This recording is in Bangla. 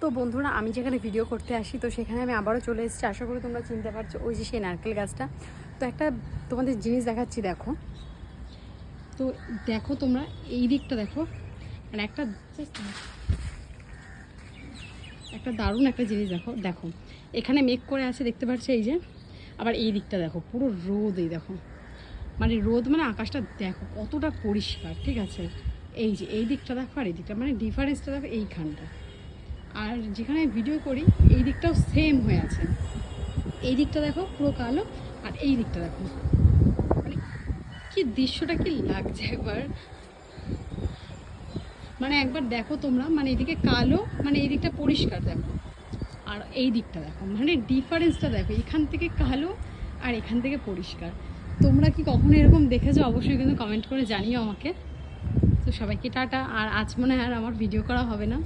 তো বন্ধুরা, আমি যেখানে ভিডিও করতে আসি তো সেখানে আমি আবারও চলে এসেছি। আশা করি তোমরা চিনতে পারছো, ওই যে সেই নারকেল গাছটা। তো একটা তোমাদের জিনিস দেখাচ্ছি, দেখো। তো দেখো তোমরা এই দিকটা দেখো, মানে একটা দারুণ একটা জিনিস দেখো। দেখো এখানে মেঘ করে আছে, দেখতে পাচ্ছ এই যে। আবার এই দিকটা দেখো, পুরো রোদ। এই দেখো, মানে রোদ, মানে আকাশটা দেখো কতটা পরিষ্কার, ঠিক আছে। এই যে এই দিকটা দেখো আর এই দিকটা, মানে ডিফারেন্সটা দেখো এইখানটা। আর যেখানে ভিডিও করি এই দিকটাও সেম হয়ে আছে। এই দিকটা দেখো পুরো কালো, আর এই দিকটা দেখো, মানে কি দৃশ্যটা কি লাগছে একবার, মানে একবার দেখো তোমরা। মানে এদিকে কালো, মানে এই দিকটা পরিষ্কার দেখো, আর এই দিকটা দেখো, মানে ডিফারেন্সটা দেখো, এখান থেকে কালো আর এখান থেকে পরিষ্কার। তোমরা কি কখনো এরকম দেখেছো? অবশ্যই কিন্তু কমেন্ট করে জানিও আমাকে। তো সবাইকে টাটা। আর আজ মনে হয় আর আমার ভিডিও করা হবে না।